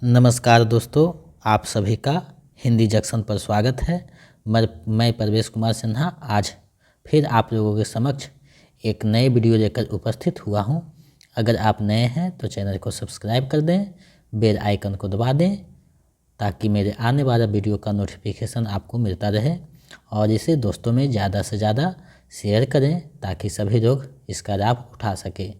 नमस्कार दोस्तों, आप सभी का हिंदी जंक्शन पर स्वागत है। मैं परवेश कुमार सिन्हा आज फिर आप लोगों के समक्ष एक नए वीडियो लेकर उपस्थित हुआ हूं। अगर आप नए हैं तो चैनल को सब्सक्राइब कर दें, बेल आइकन को दबा दें ताकि मेरे आने वाला वीडियो का नोटिफिकेशन आपको मिलता रहे और इसे दोस्तों में ज़्यादा से ज़्यादा शेयर करें ताकि सभी लोग इसका लाभ उठा सकें।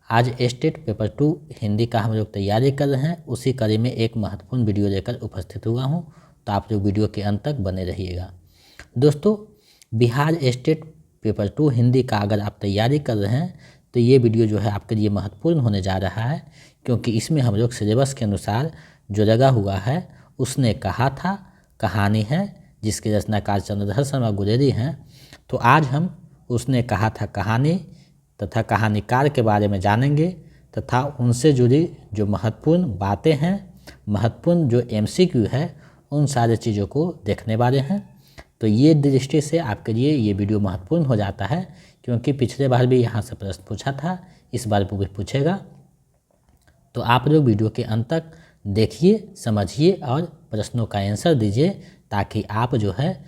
आज स्टेट पेपर 2 हिंदी का हम लोग तैयारी कर रहे हैं। उसी कड़ी में एक महत्वपूर्ण वीडियो लेकर उपस्थित हुआ हूं, तो आप लोग वीडियो के अंत तक बने रहिएगा। दोस्तों, बिहार स्टेट पेपर 2 हिंदी का अगर आप तैयारी कर रहे हैं तो ये वीडियो जो है आपके लिए महत्वपूर्ण होने जा रहा है, क्योंकि इसमें हम लोग सिलेबस के अनुसार जो लगा हुआ है उसने कहा था कहानी है, जिसके रचनाकार चंद्रधर शर्मा गुलेरी हैं। तो आज हम उसने कहा था कहानी तथा कहानीकार के बारे में जानेंगे तथा उनसे जुड़ी जो महत्वपूर्ण बातें हैं, महत्वपूर्ण जो MCQ है, उन सारे चीज़ों को देखने वाले हैं। तो ये दृष्टि से आपके लिए ये वीडियो महत्वपूर्ण हो जाता है, क्योंकि पिछले बार भी यहाँ से प्रश्न पूछा था, इस बार भी पूछेगा। तो आप लोग वीडियो के अंत तक देखिए, समझिए और प्रश्नों का आंसर दीजिए ताकि आप जो है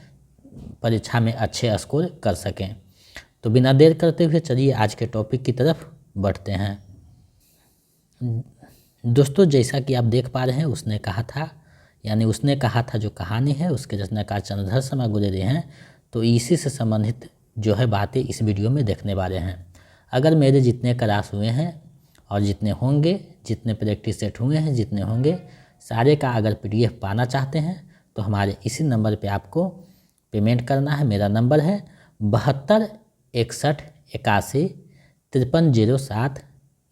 परीक्षा में अच्छे स्कोर कर सकें। तो बिना देर करते हुए चलिए आज के टॉपिक की तरफ बढ़ते हैं। दोस्तों, जैसा कि आप देख पा रहे हैं, उसने कहा था जो कहानी है उसके रचनाकार चंद्रधर शर्मा गुलेरी हैं। तो इसी से संबंधित जो है बातें इस वीडियो में देखने वाले हैं। अगर मेरे जितने क्लास हुए हैं और जितने होंगे, जितने प्रैक्टिस सेट हुए हैं, जितने होंगे, सारे का अगर PDF पाना चाहते हैं तो हमारे इसी नंबर पे आपको पेमेंट करना है। मेरा नंबर है 7261815307।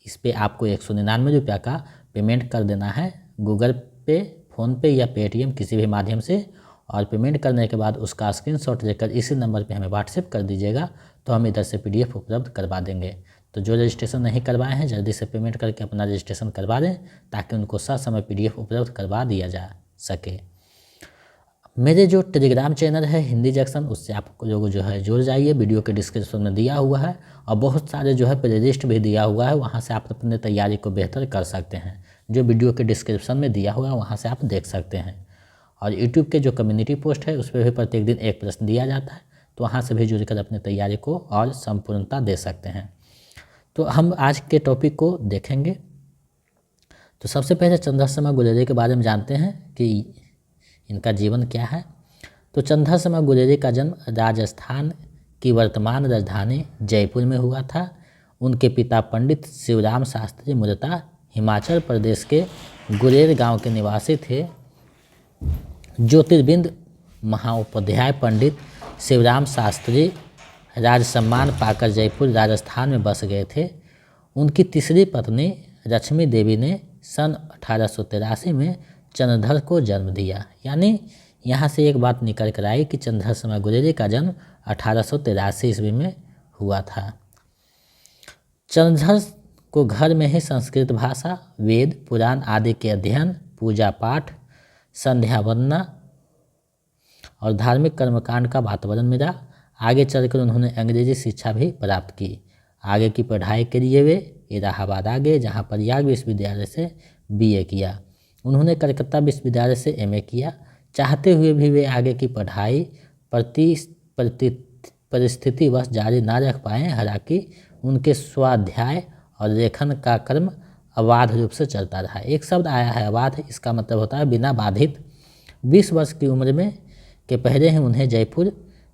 इस पे आपको 199 रुपया का पेमेंट कर देना है, गूगल पे, फ़ोनपे या पेटीएम किसी भी माध्यम से। और पेमेंट करने के बाद उसका स्क्रीनशॉट लेकर इसी नंबर पे हमें व्हाट्सएप कर दीजिएगा, तो हम इधर से PDF उपलब्ध करवा देंगे। तो जो रजिस्ट्रेशन नहीं करवाए हैं जल्दी से पेमेंट करके अपना रजिस्ट्रेशन करवा दें ताकि उनको ससमय PDF उपलब्ध करवा दिया जा सके। मेरे जो टेलीग्राम चैनल है हिंदी जंक्शन, उससे आप लोग जो है जुड़ जाइए। वीडियो के डिस्क्रिप्शन में दिया हुआ है और बहुत सारे जो है प्ले लिस्ट भी दिया हुआ है, वहाँ से आप अपने तैयारी को बेहतर कर सकते हैं। जो वीडियो के डिस्क्रिप्शन में दिया हुआ है वहाँ से आप देख सकते हैं। और यूट्यूब के जो कम्युनिटी पोस्ट है उस पर भी प्रत्येक दिन एक प्रश्न दिया जाता है, तो वहाँ से भी जुड़कर अपनी तैयारी को और संपूर्णता दे सकते हैं। तो हम आज के टॉपिक को देखेंगे। तो सबसे पहले चंद्रधर शर्मा गुलेरी के बारे में जानते हैं कि इनका जीवन क्या है। तो चंद्रधर शर्मा गुलेरी का जन्म राजस्थान की वर्तमान राजधानी जयपुर में हुआ था। उनके पिता पंडित शिवराम शास्त्री मूलतः हिमाचल प्रदेश के गुलेर गांव के निवासी थे। ज्योतिर्बिंद महाउपाध्याय पंडित शिवराम शास्त्री राज सम्मान पाकर जयपुर राजस्थान में बस गए थे। उनकी तीसरी पत्नी लक्ष्मी देवी ने सन 1883 में चंद्रधर को जन्म दिया। यानी यहाँ से एक बात निकल कर आई कि चंद्रधर शर्मा गुलेरी का जन्म 1883 ईस्वी में हुआ था। चंद्रधर को घर में ही संस्कृत भाषा, वेद, पुराण आदि के अध्ययन, पूजा पाठ, संध्या वंदना और धार्मिक कर्मकांड का वातावरण मिला। आगे चलकर उन्होंने अंग्रेजी शिक्षा भी प्राप्त की। आगे की पढ़ाई के लिए वे इलाहाबाद आ गए, जहाँ प्रयाग विश्वविद्यालय से BA किया। उन्होंने कलकत्ता विश्वविद्यालय से MA किया। चाहते हुए भी वे आगे की पढ़ाई परिस्थितिवश जारी ना रख पाए। हालांकि उनके स्वाध्याय और लेखन का क्रम अबाध रूप से चलता रहा। एक शब्द आया है अबाध, इसका मतलब होता है बिना बाधित। 20 वर्ष की उम्र में के पहले ही उन्हें जयपुर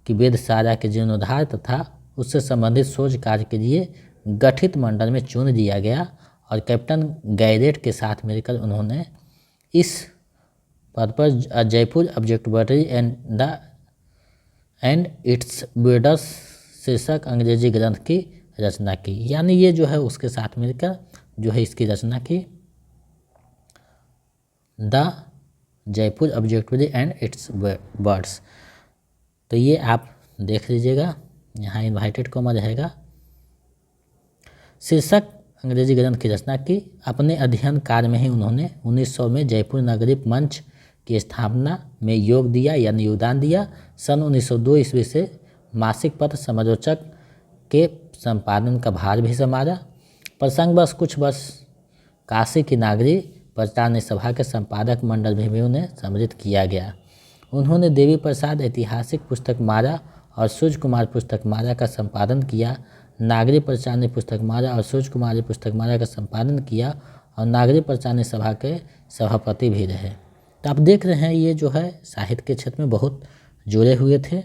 की वेधशाला के जीर्णोद्धार तथा उससे संबंधित शोध कार्य के लिए गठित मंडल में चुन दिया गया और कैप्टन गैरेट के साथ मिलकर उन्होंने इस पद पर Jaipur observatory and it's builders शीर्षक अंग्रेजी ग्रंथ की रचना की। यानी ये जो है उसके साथ मिलकर जो है इसकी रचना की, the Jaipur observatory and it's birds. तो ये आप देख लीजिएगा, यहाँ इन्वाइटेड कॉमा रहेगा। शीर्षक अंग्रेजी ग्रंथ की रचना की। अपने अध्ययन कार्य में ही उन्होंने 1900 में जयपुर नगरीय मंच की स्थापना में योगदान दिया। सन 1902 ईस्वी से मासिक पत्र समालोचक के संपादन का भार भी संभाला। प्रसंगवश कुछ वर्ष काशी की नागरी प्रचार सभा के संपादक मंडल में भी उन्हें सम्मिलित किया गया। उन्होंने देवी प्रसाद ऐतिहासिक पुस्तक माला और सूर्य कुमार पुस्तक माला का संपादन किया। नागरी प्रचार पुस्तक माला और सूर्य कुमार पुस्तक माला का संपादन किया और नागरी प्रचार सभा के सभापति भी रहे। तो आप देख रहे हैं ये जो है साहित्य के क्षेत्र में बहुत जुड़े हुए थे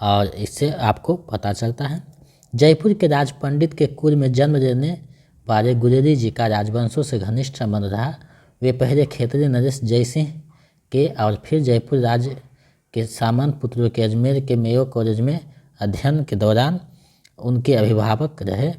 और इससे आपको पता चलता है। जयपुर के राज पंडित के कुल में जन्म लेने वाले गुलेरी जी का राजवंशों से घनिष्ठ संबंध रहा। वे पहले खेतरी नरेश जयसिंह के और फिर जयपुर राज्य के सामंत पुत्रों के अजमेर के मेयो कॉलेज में अध्ययन के दौरान उनके अभिभावक रहे।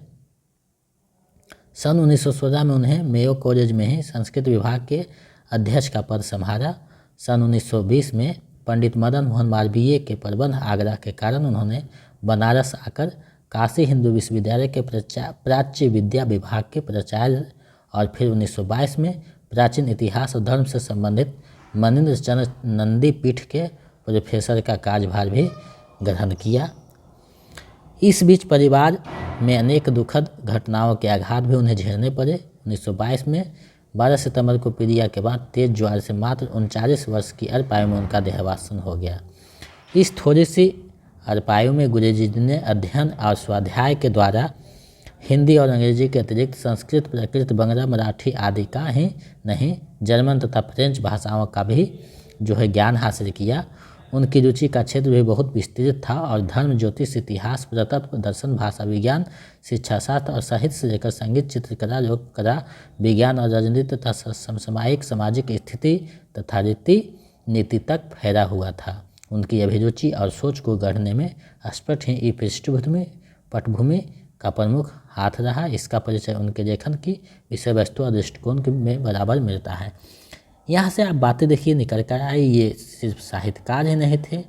सन 1916 में उन्हें मेयो कॉलेज में ही संस्कृत विभाग के अध्यक्ष का पद संभाला। सन 1920 में पंडित मदन मोहन मालवीय के प्रबंध आग्रह के कारण उन्होंने बनारस आकर काशी हिंदू विश्वविद्यालय के प्राच्य विद्या विभाग के प्राचार्य और फिर 1922 में प्राचीन इतिहास और धर्म से संबंधित मनीन्द्र चंद्र नंदी पीठ के प्रोफेसर का कार्यभार भी ग्रहण किया। इस बीच परिवार में अनेक दुखद घटनाओं के आघात भी उन्हें झेलने पड़े। 1922 में 12 सितंबर को पीलिया के बाद तेज ज्वार से मात्र 39 वर्ष की अल्पायु में उनका देहावसान हो गया। इस थोड़ी सी अल्पायु में गुरुजी ने अध्ययन और स्वाध्याय के द्वारा हिंदी और अंग्रेजी के अतिरिक्त संस्कृत, प्राकृत, बंगला, मराठी आदि का ही नहीं जर्मन तथा फ्रेंच भाषाओं का भी जो है ज्ञान हासिल किया। उनकी रुचि का क्षेत्र भी बहुत विस्तृत था और धर्म, ज्योतिष, इतिहास, पुरातत्व, दर्शन, भाषा विज्ञान, शिक्षा शास्त्र और साहित्य से लेकर संगीत, चित्रकला, लोककला, विज्ञान और राजनीति तथा समसामयिक सामाजिक स्थिति तथा रीति नीति तक फैला हुआ था। उनकी अभिरुचि और सोच को गढ़ने में स्पष्ट ही पृष्ठभूमि पटभूमि का प्रमुख हाथ रहा। इसका परिचय उनके लेखन की विषय वस्तु और दृष्टिकोण में बराबर मिलता है। यहाँ से आप बातें देखिए निकल कर आई, ये सिर्फ साहित्यकार ही नहीं थे,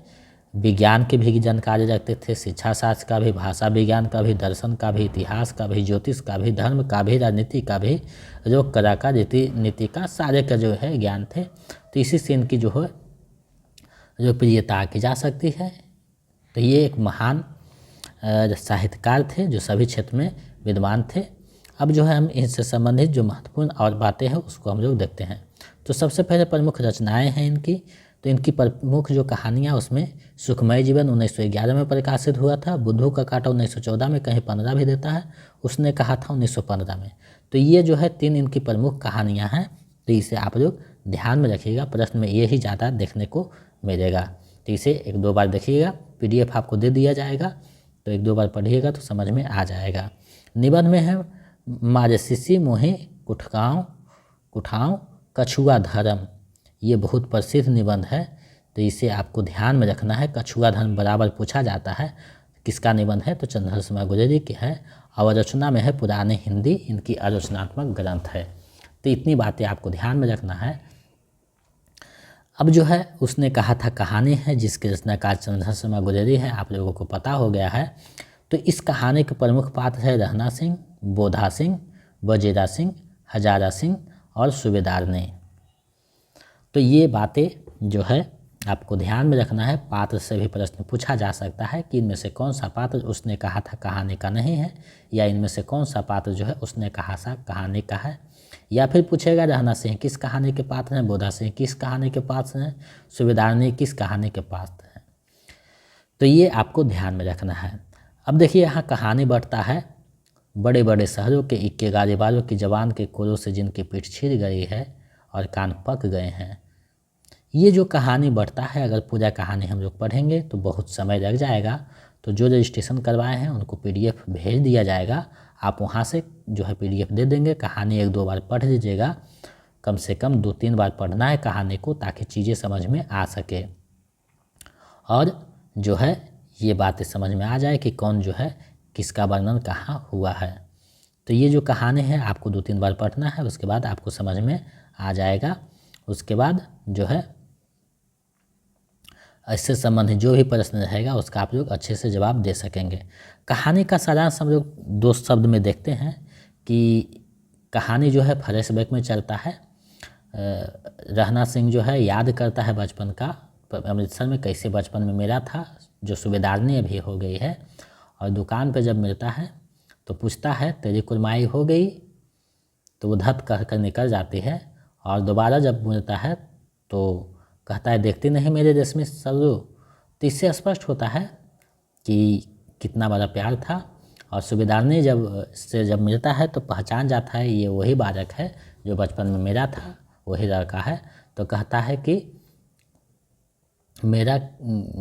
विज्ञान की भी जानकारी रखते थे, शिक्षा शास्त्र का भी, भाषा विज्ञान का भी, दर्शन का भी, इतिहास का भी, ज्योतिष का भी, धर्म का भी, राजनीति का भी, लोक कला का, रीति नीति का, सारे का जो है ज्ञान थे। तो इसी से इनकी जो है जो प्रियता की जा सकती है। तो ये एक महान साहित्यकार थे जो सभी क्षेत्र में विद्वान थे। अब जो है हम इनसे संबंधित जो महत्वपूर्ण और बातें हैं उसको हम लोग देखते हैं। तो सबसे पहले प्रमुख रचनाएं हैं इनकी। तो इनकी प्रमुख जो कहानियाँ उसमें सुखमय जीवन 1911 में प्रकाशित हुआ था, बुद्धू का कांटा 1914 में, कहीं 15 भी देता है, उसने कहा था 1915 में। तो ये जो है 3 इनकी प्रमुख कहानियाँ हैं। तो इसे आप लोग ध्यान में रखिएगा, प्रश्न में ये ही ज़्यादा देखने को मिलेगा। तो इसे 1-2 बार देखिएगा, PDF आपको दे दिया जाएगा, तो 1-2 बार पढ़िएगा तो समझ में आ जाएगा। निबंध में है माजसीसी मोहि कुठाऊं कछुआ धर्म, ये बहुत प्रसिद्ध निबंध है। तो इसे आपको ध्यान में रखना है। कछुआ धर्म बराबर पूछा जाता है। किसका निबंध है? तो चंद्रहर शर्मा गुलेरी की है। और रचना में है पुरानी हिंदी, इनकी आलोचनात्मक ग्रंथ है। तो इतनी बातें आपको ध्यान में रखना है। अब जो है उसने कहा था कहानी है जिसके रचनाकार चंद्रहर शर्मा गुलेरी है, आप लोगों को पता हो गया है। तो इस कहानी के प्रमुख पात्र है रहना सिंह, बोधा सिंह, वजीरा सिंह, हजारा सिंह और सूबेदार ने। तो ये बातें जो है आपको ध्यान में रखना है। पात्र से भी प्रश्न पूछा जा सकता है कि इनमें से कौन सा पात्र उसने कहा था कहानी का नहीं है, या इनमें से कौन सा पात्र जो है उसने कहा था कहानी का है। या फिर पूछेगा रहना सिंह किस कहानी के पात्र हैं, बोधा सिंह किस कहानी के पात्र हैं, सूबेदार ने किस कहानी के पात्र हैं। तो ये आपको ध्यान में रखना है। अब देखिए यहाँ कहानी बढ़ता है। बड़े बड़े शहरों के इक्के गाड़ी वालों की जवान के कोरों से जिनकी पीठ छिड़ गई है और कान पक गए हैं। ये जो कहानी बढ़ता है, अगर पूरा कहानी हम लोग पढ़ेंगे तो बहुत समय लग जाएगा। तो जो रजिस्ट्रेशन करवाए हैं उनको PDF भेज दिया जाएगा, आप वहाँ से जो है PDF दे देंगे। कहानी 1-2 बार पढ़ लीजिएगा, कम से कम 2-3 बार पढ़ना है कहानी को, ताकि चीज़ें समझ में आ सके और जो है ये बातें समझ में आ जाए कि कौन जो है किसका वर्णन कहाँ हुआ है। तो ये जो कहानी है आपको 2-3 बार पढ़ना है, उसके बाद आपको समझ में आ जाएगा। उसके बाद जो है इससे संबंधित जो भी प्रश्न रहेगा उसका आप लोग अच्छे से जवाब दे सकेंगे। कहानी का सारांश हम लोग 2 शब्द में देखते हैं कि कहानी जो है फ्लैशबैक में चलता है। रहना सिंह जो है याद करता है बचपन का, अमृतसर में कैसे बचपन में मेरा था, जो सूबेदारनी अभी हो गई है। और दुकान पे जब मिलता है तो पूछता है तेरी कुरमाई हो गई, तो वो धत कह कर निकल जाती है और दोबारा जब बोलता है तो कहता है देखती नहीं मेरे रेशमी सरू। तो इससे स्पष्ट होता है कि कितना बड़ा प्यार था। और सूबेदारनी जब मिलता है तो पहचान जाता है ये वही बालक है जो बचपन में मेरा था, वही लड़का है। तो कहता है कि मेरा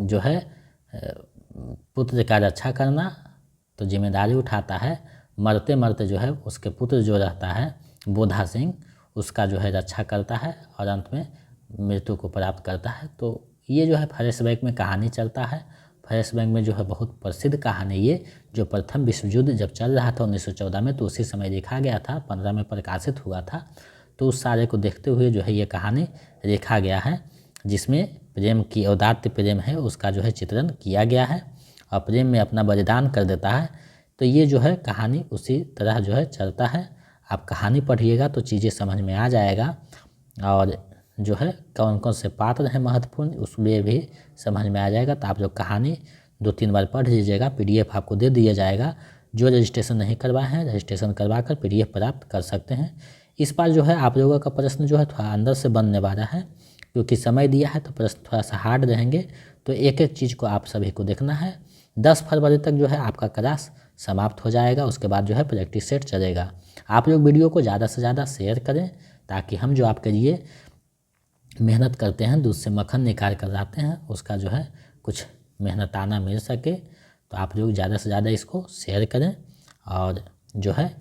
जो है पुत्र का रक्षा करना, तो जिम्मेदारी उठाता है। मरते मरते जो है उसके पुत्र जो रहता है बोधा सिंह, उसका जो है रक्षा करता है और अंत में मृत्यु को प्राप्त करता है। तो ये जो है फ्लैशबैक में कहानी चलता है। फ्लैशबैक में जो है बहुत प्रसिद्ध कहानी ये, जो प्रथम विश्व युद्ध जब चल रहा था 1914 में, तो उसी समय लिखा गया था, 15 में प्रकाशित हुआ था। तो उस सारे को देखते हुए जो है ये कहानी लिखा गया है, जिसमें प्रेम की औदात्य प्रेम है उसका जो है चित्रण किया गया है और प्रेम में अपना बलिदान कर देता है। तो ये जो है कहानी उसी तरह जो है चलता है। आप कहानी पढ़िएगा तो चीज़ें समझ में आ जाएगा और जो है कौन कौन से पात्र हैं महत्वपूर्ण उसमें भी समझ में आ जाएगा। तो आप लोग कहानी 2-3 बार पढ़ लीजिएगा। PDF आपको दे दिया जाएगा। जो रजिस्ट्रेशन नहीं करवाए हैं रजिस्ट्रेशन करवा कर PDF प्राप्त कर सकते हैं। इस बार जो है आप लोगों का प्रश्न जो है थोड़ा अंदर से बनने वाला है, क्योंकि समय दिया है तो प्रश्न थोड़ा सा हार्ड रहेंगे। तो एक एक चीज़ को आप सभी को देखना है। 10 फरवरी तक जो है आपका क्लास समाप्त हो जाएगा। उसके बाद जो है प्रैक्टिस सेट चलेगा। आप लोग वीडियो को ज़्यादा से ज़्यादा शेयर करें ताकि हम जो आपके लिए मेहनत करते हैं, दूध से मक्खन निकाल कर लाते हैं, उसका जो है कुछ मेहनताना मिल सके। तो आप लोग ज़्यादा से ज़्यादा इसको शेयर करें और जो है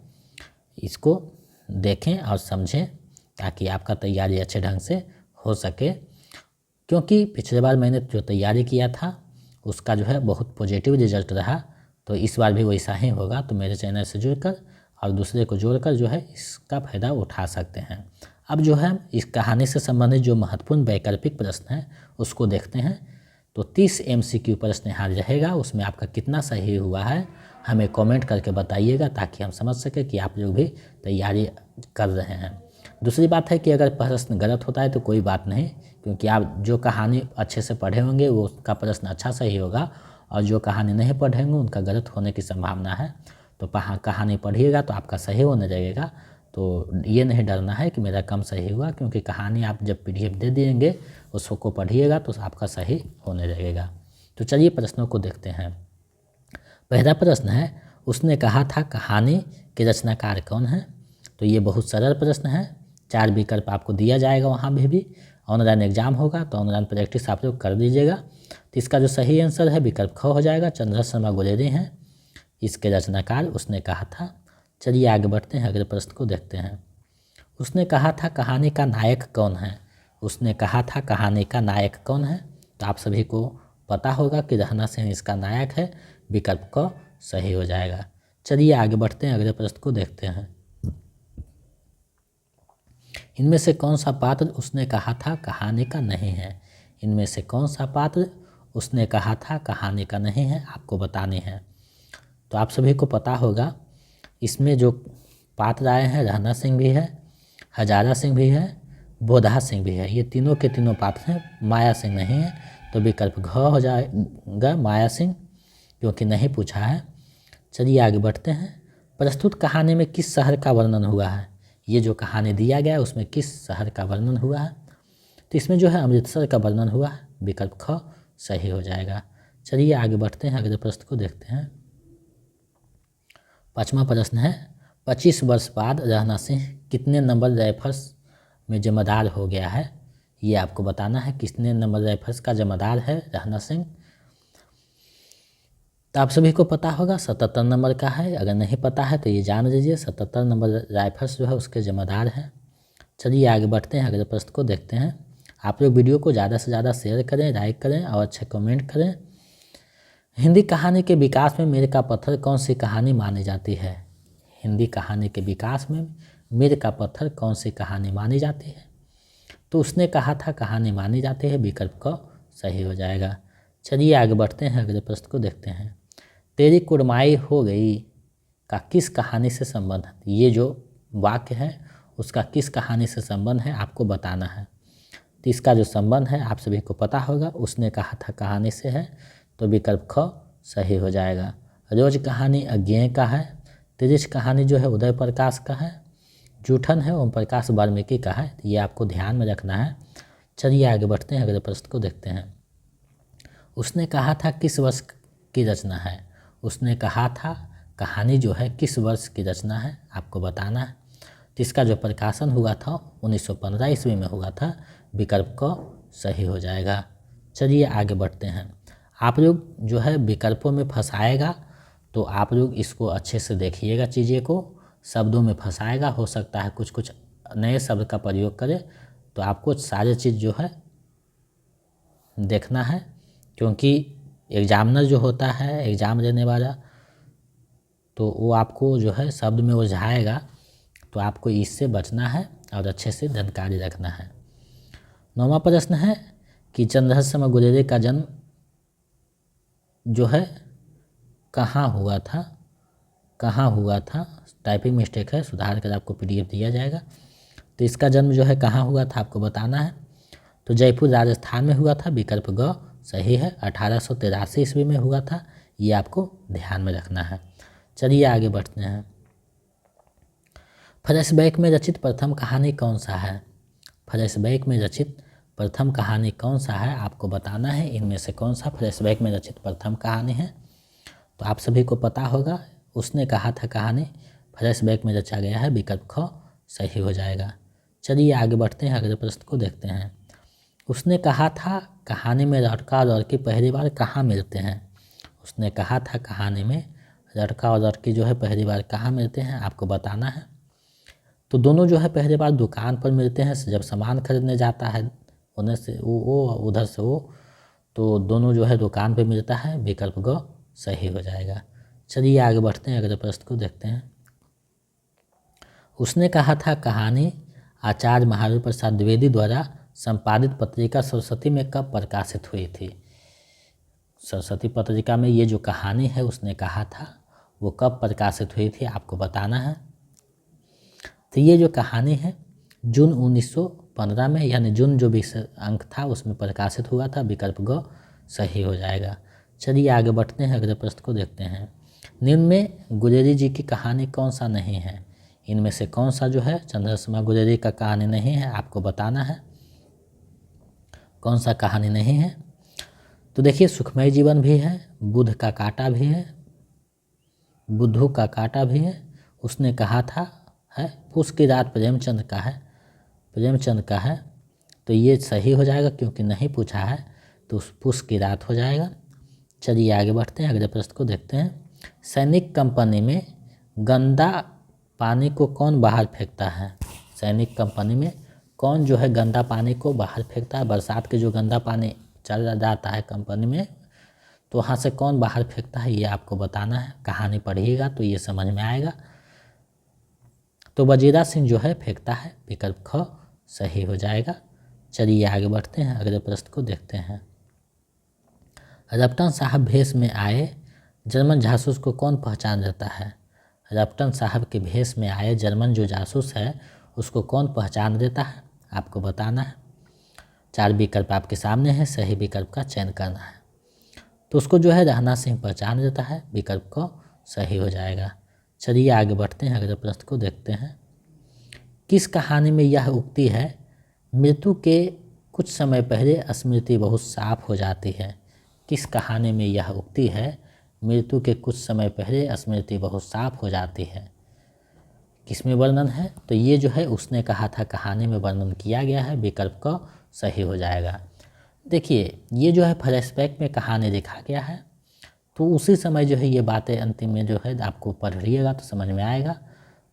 इसको देखें और समझें ताकि आपका तैयारी अच्छे ढंग से हो सके। क्योंकि पिछले बार मैंने जो तैयारी किया था उसका जो है बहुत पॉजिटिव रिजल्ट रहा, तो इस बार भी वैसा ही होगा। तो मेरे चैनल से जुड़कर और दूसरे को जोड़कर जो है इसका फ़ायदा उठा सकते हैं। अब जो है इस कहानी से संबंधित जो महत्वपूर्ण वैकल्पिक प्रश्न हैं उसको देखते हैं। तो 30 MCQ प्रश्न यहाँ रहेगा, उसमें आपका कितना सही हुआ है हमें कमेंट करके बताइएगा ताकि हम समझ सकें कि आप लोग भी तैयारी कर रहे हैं। दूसरी बात है कि अगर प्रश्न गलत होता है तो कोई बात नहीं, क्योंकि आप जो कहानी अच्छे से पढ़े होंगे वो उसका प्रश्न अच्छा सही होगा और जो कहानी नहीं पढ़े होंगे उनका गलत होने की संभावना है। तो कहानी पढ़िएगा तो आपका सही होने लगेगा। तो ये नहीं डरना है कि मेरा कम सही हुआ, क्योंकि कहानी आप जब PDF दे देंगे उसको पढ़िएगा तो आपका सही होने लगेगा। तो चलिए प्रश्नों को देखते हैं। पहला प्रश्न है, उसने कहा था कहानी के रचनाकार कौन है? तो ये बहुत सरल प्रश्न है। 4 विकल्प आपको दिया जाएगा, वहाँ भी ऑनलाइन एग्जाम होगा तो ऑनलाइन प्रैक्टिस आप लोग कर दीजिएगा। तो इसका जो सही आंसर है विकल्प ख हो जाएगा। चंद्र शर्मा गुलेरी हैं इसके रचनाकार। उसने कहा था। चलिए आगे बढ़ते हैं, अगले प्रश्न को देखते हैं। उसने कहा था कहानी का नायक कौन है? उसने कहा था कहानी का नायक कौन है? तो आप सभी को पता होगा कि रहना सिंह इसका नायक है। विकल्प क सही हो जाएगा। चलिए आगे बढ़ते हैं, अगले प्रश्न को देखते हैं। इनमें से कौन सा पात्र उसने कहा था कहानी का नहीं है? इनमें से कौन सा पात्र उसने कहा था कहानी का नहीं है, आपको बताने हैं। तो आप सभी को पता होगा इसमें जो पात्र आए हैं रहना सिंह भी है, हजारा सिंह भी है, बोधा सिंह भी है। ये तीनों के तीनों पात्र हैं, माया सिंह नहीं है। तो विकल्प घ हो जाएगा माया सिंह, क्योंकि नहीं पूछा है। चलिए आगे बढ़ते हैं। प्रस्तुत कहानी में किस शहर का वर्णन हुआ है? ये जो कहानी दिया गया है उसमें किस शहर का वर्णन हुआ है? तो इसमें जो है अमृतसर का वर्णन हुआ है। विकल्प ख सही हो जाएगा। चलिए आगे बढ़ते हैं, अगले प्रश्न को देखते हैं। 5वां प्रश्न है, 25 वर्ष बाद रहना सिंह कितने नंबर राइफल्स में जमादार हो गया है? ये आपको बताना है कितने नंबर राइफल्स का जमादार है रहना सिंह। तो आप सभी को पता होगा 77 नंबर का है। अगर नहीं पता है तो ये जान लीजिए 77 नंबर राइफल्स जो है उसके जमादार हैं। चलिए आगे बढ़ते हैं, अगले प्रश्न को देखते हैं। आप लोग वीडियो को ज़्यादा से ज़्यादा शेयर करें, लाइक करें और अच्छे कमेंट करें। हिंदी कहानी के विकास में मीर का पत्थर कौन सी कहानी मानी जाती है? हिंदी कहानी के विकास में मीर का पत्थर कौन सी कहानी मानी जाती है? तो उसने कहा था कहानी मानी जाती है। विकल्प क सही हो जाएगा। चलिए आगे बढ़ते हैं, अगले प्रश्न को देखते हैं। तेरी कुड़माई हो गई का किस कहानी से संबंध है? ये जो वाक्य है उसका किस कहानी से संबंध है आपको बताना है। तो इसका जो संबंध है आप सभी को पता होगा, उसने कहा था कहानी से है। तो विकल्प ख सही हो जाएगा। रोज कहानी अज्ञेय का है। तिरिछ कहानी जो है उदय प्रकाश का है। जूठन है ओम प्रकाश वाल्मीकि का है, ये आपको ध्यान में रखना है। चलिए आगे बढ़ते हैं, अगले प्रश्न को देखते हैं। उसने कहा था किस वर्ष की रचना है? उसने कहा था कहानी जो है किस वर्ष की रचना है आपको बताना है। तो इसका जो प्रकाशन हुआ था 1915 ईस्वी में हुआ था। विकल्प को सही हो जाएगा। चलिए आगे बढ़ते हैं। आप लोग जो है विकल्पों में फंसाएगा, तो आप लोग इसको अच्छे से देखिएगा, चीज़ें को शब्दों में फंसाएगा। हो सकता है कुछ कुछ नए शब्द का प्रयोग करे, तो आपको सारे चीज़ जो है देखना है, क्योंकि एग्जामिनर जो होता है, एग्ज़ाम देने वाला, तो वो आपको जो है शब्द में उलझाएगा, तो आपको इससे बचना है और अच्छे से जानकारी रखना है। 9वां प्रश्न है कि चंद्रशेखर गुलेरिया का जन्म जो है कहाँ हुआ था? कहाँ हुआ था? टाइपिंग मिस्टेक है, सुधार कर आपको PDF दिया जाएगा। तो इसका जन्म जो है कहाँ हुआ था आपको बताना है। तो जयपुर राजस्थान में हुआ था। विकल्प ग सही है। 1883 ईस्वी में हुआ था, ये आपको ध्यान में रखना है। चलिए आगे बढ़ते हैं। फ्लैशबैक में रचित प्रथम कहानी कौन सा है? फ्लैशबैक में रचित प्रथम कहानी कौन सा है आपको बताना है। इनमें से कौन सा फ्लैशबैक में रचित प्रथम कहानी है? तो आप सभी को पता होगा, उसने कहा था कहानी फ्लैशबैक में रचा गया है। विकल्प ख सही हो जाएगा। चलिए आगे बढ़ते हैं, अगले प्रश्न को देखते हैं। उसने कहा था कहानी में लड़का और लड़की पहली बार कहाँ मिलते हैं? उसने कहा था कहानी में लड़का और लड़की जो है पहली बार कहाँ मिलते हैं आपको बताना है। तो दोनों जो है पहली बार दुकान पर मिलते हैं, जब सामान खरीदने जाता है उधर से वो उधर से वो, तो दोनों जो है दुकान पर मिलता है। विकल्प ग सही हो जाएगा। चलिए आगे बढ़ते हैं, अगले प्रश्न को देखते हैं। उसने कहा था कहानी आचार्य महावीर प्रसाद द्विवेदी द्वारा संपादित पत्रिका सरस्वती में कब प्रकाशित हुई थी? सरस्वती पत्रिका में ये जो कहानी है उसने कहा था वो कब प्रकाशित हुई थी आपको बताना है। तो ये जो कहानी है जून 1915 में, यानी जून जो भी अंक था उसमें प्रकाशित हुआ था। विकल्प ग सही हो जाएगा। चलिए आगे बढ़ते हैं, अगले प्रश्न को देखते हैं। निम्न में गुलेरी जी की कहानी कौन सा नहीं है? इनमें से कौन सा जो है चंद्रशेखर गुलेरी का कहानी नहीं है आपको बताना है। कौन सा कहानी नहीं है? तो देखिए, सुखमय जीवन भी है, बुद्ध का कांटा भी है, बुद्धू का कांटा भी है, उसने कहा था है, पूस की रात प्रेमचंद का है, प्रेमचंद का है। तो ये सही हो जाएगा, क्योंकि नहीं पूछा है तो पूस की रात हो जाएगा। चलिए आगे बढ़ते हैं, अगले प्रश्न को देखते हैं। सैनिक कंपनी में गंदा पानी को कौन बाहर फेंकता है? सैनिक कंपनी में कौन जो है गंदा पानी को बाहर फेंकता है? बरसात के जो गंदा पानी चल जाता है कंपनी में, तो वहाँ से कौन बाहर फेंकता है ये आपको बताना है। कहानी पढ़िएगा तो ये समझ में आएगा। तो वजीरा सिंह जो है फेंकता है। विकल्प ख सही हो जाएगा। चलिए आगे बढ़ते हैं, अगले प्रश्न को देखते हैं। रपटन साहब भेष में आए जर्मन जासूस को कौन पहचान देता है? रपटन साहब के भेष में आए जर्मन जो जासूस है उसको कौन पहचान देता है आपको बताना है। 4 विकल्प आपके सामने है, सही विकल्प का चयन करना है। तो उसको जो है राणा सिंह पहचान देता है। विकल्प को सही हो जाएगा। चलिए आगे बढ़ते हैं, अगले प्रश्न को देखते हैं। किस कहानी में यह उक्ति है मृत्यु के कुछ समय पहले स्मृति बहुत साफ हो जाती है? किस कहानी में यह उक्ति है मृत्यु के कुछ समय पहले स्मृति बहुत साफ हो जाती है? किसमें वर्णन है? तो ये जो है उसने कहा था कहानी में वर्णन किया गया है। विकल्प का सही हो जाएगा। देखिए, ये जो है फ्लैशबैक में कहानी दिखा गया है, तो उसी समय जो है ये बातें अंतिम में जो है आपको पढ़िएगा तो समझ में आएगा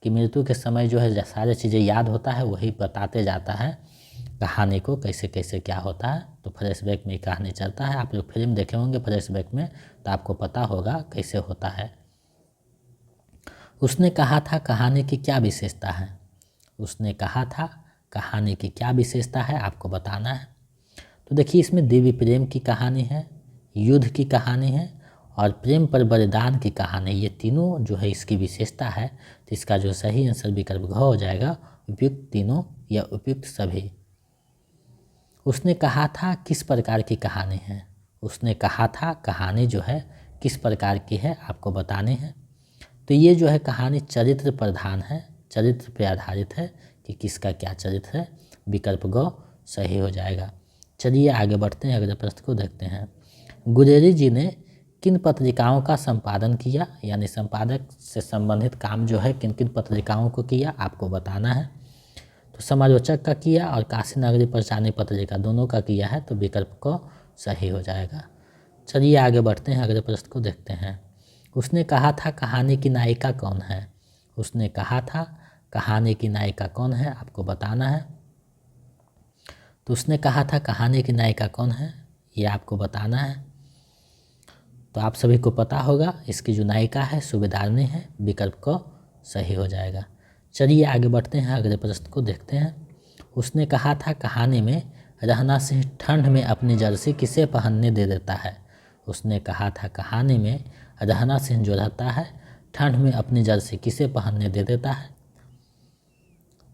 कि मृत्यु के समय जो है सारी चीज़ें याद होता है, वही बताते जाता है कहानी को कैसे कैसे क्या होता है। तो फ्लैशबैक में कहानी चलता है। आप लोग फिल्म देखे होंगे फ्लैशबैक में, तो आपको पता होगा कैसे होता है। उसने कहा था कहानी की क्या विशेषता है? उसने कहा था कहानी की क्या विशेषता है आपको बताना है। तो देखिए, इसमें दिव्य प्रेम की कहानी है, युद्ध की कहानी है और प्रेम पर बलिदान की कहानी, ये तीनों जो है इसकी विशेषता है। तो इसका जो सही आंसर विकल्प घ हो जाएगा, उपयुक्त तीनों या उपयुक्त सभी। उसने कहा था किस प्रकार की कहानी है? उसने कहा था कहानी जो है किस प्रकार की है आपको बताने हैं। तो ये जो है कहानी चरित्र प्रधान है, चरित्र पे आधारित है कि किसका क्या चरित्र है। विकल्प ग सही हो जाएगा। चलिए आगे बढ़ते हैं, अगले प्रश्न को देखते हैं। गुरेरी जी ने किन पत्रिकाओं का संपादन किया, यानी संपादक से संबंधित काम जो है किन किन पत्रिकाओं को किया आपको बताना है। तो समालोचक का किया और काशी नगरी प्रचारणी पत्रिका दोनों का किया है, तो विकल्प क सही हो जाएगा। चलिए आगे बढ़ते हैं, अगले प्रश्न को देखते हैं। उसने कहा था कहानी की नायिका कौन है। उसने कहा था कहानी की नायिका कौन है आपको बताना है। तो उसने कहा था कहानी की नायिका कौन है ये आपको बताना है। तो आप सभी को पता होगा इसकी जो नायिका है सूबेदारनी है, विकल्प क सही हो जाएगा। चलिए आगे बढ़ते हैं, अगले प्रश्न को देखते हैं। उसने कहा था कहानी में रहना सिंह ठंड में अपनी जर्सी किसे पहनने दे देता है। उसने कहा था कहानी में रहना सिंह जो रहता है ठंड में अपनी जर्सी किसे पहनने दे देता है।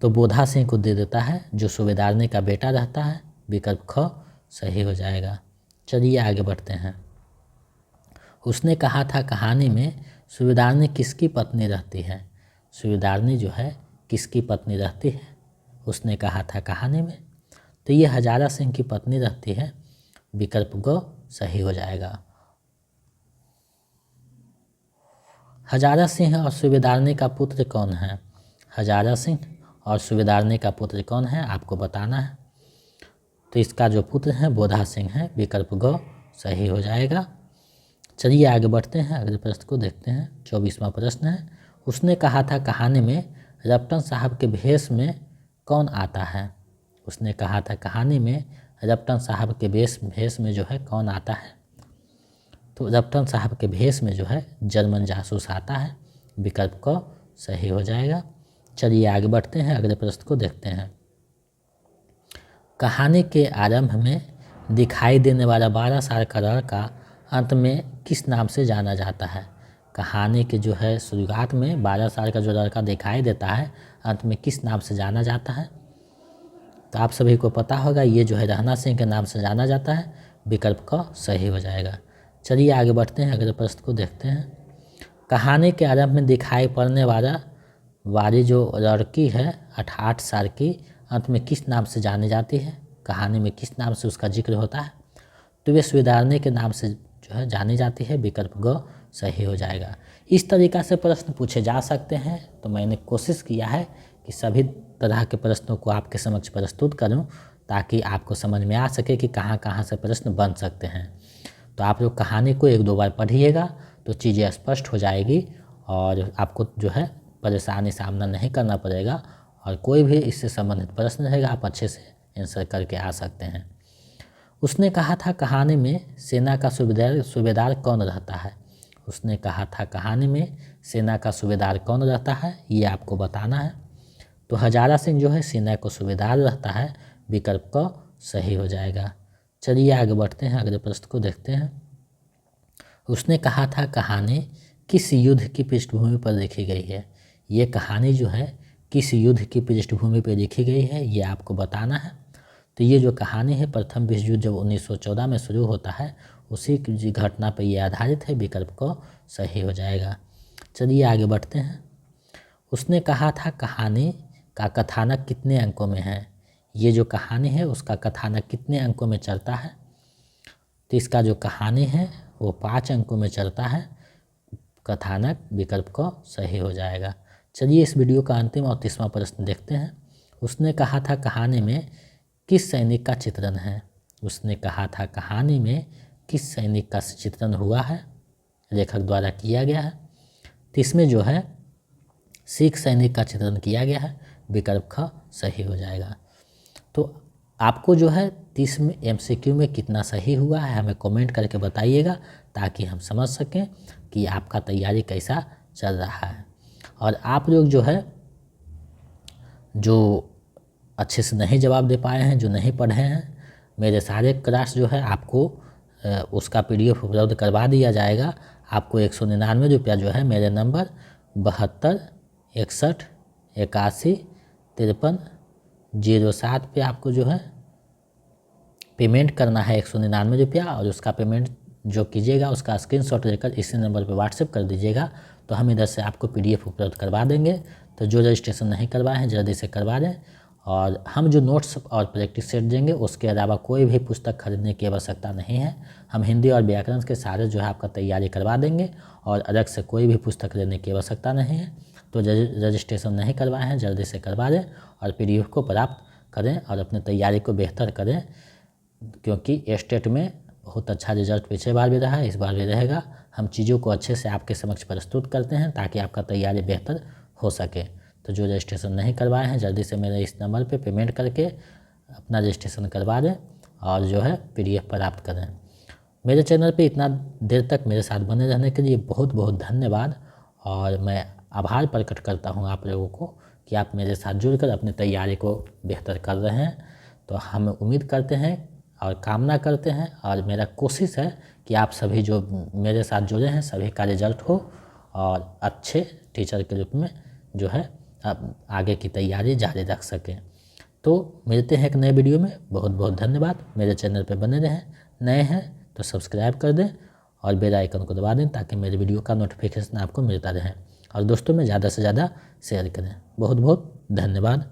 तो बोधा सिंह को दे देता है जो सूबेदारनी का बेटा रहता है, विकल्प ख सही हो जाएगा। चलिए आगे बढ़ते हैं। उसने कहा था कहानी में सूबेदारनी किसकी पत्नी रहती है। सूबेदारनी जो है किसकी पत्नी रहती है। उसने कहा था कहानी में, तो ये हजारा सिंह की पत्नी रहती है, विकल्प ग सही हो जाएगा। हजारा सिंह और सूबेदारनी का पुत्र कौन है। हजारा सिंह और सूबेदारनी का पुत्र कौन है आपको बताना है। तो इसका जो पुत्र है बोधा सिंह है, विकल्प ग सही हो जाएगा। चलिए आगे बढ़ते हैं, अगले प्रश्न को देखते हैं। 24वां प्रश्न है। उसने कहा था कहानी में रपटन साहब के भेष में कौन आता है। उसने कहा था कहानी में रपटन साहब के भेष में जो है कौन आता है। तो रपटन साहब के भेष में जो है जर्मन जासूस आता है, विकल्प क सही हो जाएगा। चलिए आगे बढ़ते हैं, अगले प्रश्न को देखते हैं। कहानी के आरंभ में दिखाई देने वाला 12 साल का लड़का अंत में किस नाम से जाना जाता है। कहानी के जो है शुरुआत में 12 साल का जो लड़का दिखाई देता है अंत में किस नाम से जाना जाता है। तो आप सभी को पता होगा ये जो है रहना सिंह के नाम से जाना जाता है, विकल्प क सही हो जाएगा। चलिए आगे बढ़ते हैं, अगले प्रश्न को देखते हैं। कहानी के आरंभ में दिखाई पड़ने वाली जो लड़की है 8 साल की अंत में किस नाम से जानी जाती है। कहानी में किस नाम से उसका जिक्र होता है। तो वे सूबेदारनी के नाम से जो है जानी जाती है, विकल्प ग सही हो जाएगा। इस तरीक़ा से प्रश्न पूछे जा सकते हैं। तो मैंने कोशिश किया है कि सभी तरह के प्रश्नों को आपके समक्ष प्रस्तुत करूं ताकि आपको समझ में आ सके कि कहां कहां से प्रश्न बन सकते हैं। तो आप लोग कहानी को 1-2 बार पढ़िएगा तो चीज़ें स्पष्ट हो जाएगी और आपको जो है परेशानी सामना नहीं करना पड़ेगा और कोई भी इससे संबंधित प्रश्न रहेगा आप अच्छे से आंसर करके आ सकते हैं। उसने कहा था कहानी में सेना का सूबेदार कौन रहता है। उसने कहा था कहानी में सेना का सूबेदार कौन रहता है ये आपको बताना है। तो हजारा सिंह जो है सेना को सूबेदार रहता है, विकल्प क सही हो जाएगा। चलिए आगे बढ़ते हैं, अगले प्रश्न को देखते हैं। उसने कहा था कहानी किस युद्ध की पृष्ठभूमि पर लिखी गई है। ये कहानी जो है किस युद्ध की पृष्ठभूमि पर लिखी गई है ये आपको बताना है। तो ये जो कहानी है प्रथम विश्व युद्ध जब 1914 में शुरू होता है उसी की घटना पर यह आधारित है, विकल्प को सही हो जाएगा। चलिए आगे बढ़ते हैं। उसने कहा था कहानी का कथानक कितने अंकों में है। ये जो कहानी है उसका कथानक कितने अंकों में चलता है। तो इसका जो कहानी है वो 5 अंकों में चलता है, कथानक विकल्प को सही हो जाएगा। चलिए इस वीडियो का अंतिम और 30वां प्रश्न देखते हैं। उसने कहा था कहानी में किस सैनिक का चित्रण है। उसने कहा था कहानी में किस सैनिक का चित्रण हुआ है, लेखक द्वारा किया गया है। तो इसमें जो है सिख सैनिक का चित्रण किया गया है, विकल्प ख सही हो जाएगा। तो आपको जो है 30 में MCQ में कितना सही हुआ है हमें कमेंट करके बताइएगा ताकि हम समझ सकें कि आपका तैयारी कैसा चल रहा है। और आप लोग जो है जो अच्छे से नहीं जवाब दे पाए हैं, जो नहीं पढ़े हैं, मेरे सारे क्लास जो है आपको उसका PDF उपलब्ध करवा दिया जाएगा। आपको 199 रुपया जो है मेरे नंबर 72 61 81 53 07 पे आपको जो है पेमेंट करना है 199 रुपया। और उसका पेमेंट जो कीजिएगा उसका स्क्रीनशॉट लेकर इसी नंबर पे व्हाट्सएप कर दीजिएगा तो हम इधर से आपको PDF उपलब्ध करवा देंगे। तो जो रजिस्ट्रेशन नहीं करवाए हैं जल्दी से करवा दें। और हम जो नोट्स और प्रैक्टिस सेट देंगे उसके अलावा कोई भी पुस्तक खरीदने की आवश्यकता नहीं है। हम हिंदी और व्याकरण के सारे जो है आपका तैयारी करवा देंगे और अलग से कोई भी पुस्तक लेने की आवश्यकता नहीं है। तो रजिस्ट्रेशन नहीं करवाए हैं जल्दी से करवा दें और PDF को प्राप्त करें और अपने तैयारी को बेहतर करें, क्योंकि स्टेट में बहुत अच्छा रिजल्ट पिछले बार भी रहा है, इस बार भी रहेगा। हम चीज़ों को अच्छे से आपके समक्ष प्रस्तुत करते हैं ताकि आपका तैयारी बेहतर हो सके। तो जो रजिस्ट्रेशन नहीं करवाए हैं जल्दी से मेरे इस नंबर पे पेमेंट करके अपना रजिस्ट्रेशन करवा दें और जो है PDF प्राप्त करें। मेरे चैनल पे इतना देर तक मेरे साथ बने रहने के लिए बहुत बहुत धन्यवाद और मैं आभार प्रकट करता हूँ आप लोगों को कि आप मेरे साथ जुड़कर अपनी तैयारी को बेहतर कर रहे हैं। तो हम उम्मीद करते हैं और कामना करते हैं और मेरा कोशिश है कि आप सभी जो मेरे साथ जुड़े हैं सभी का रिजल्ट हो और अच्छे टीचर के रूप में जो है आप आगे की तैयारी जारी रख सकें। तो मिलते हैं एक नए वीडियो में। बहुत बहुत धन्यवाद। मेरे चैनल पर बने रहें, नए हैं तो सब्सक्राइब कर दें और बेल आइकन को दबा दें ताकि मेरे वीडियो का नोटिफिकेशन आपको मिलता रहे और दोस्तों में ज़्यादा से ज़्यादा शेयर करें। बहुत बहुत धन्यवाद।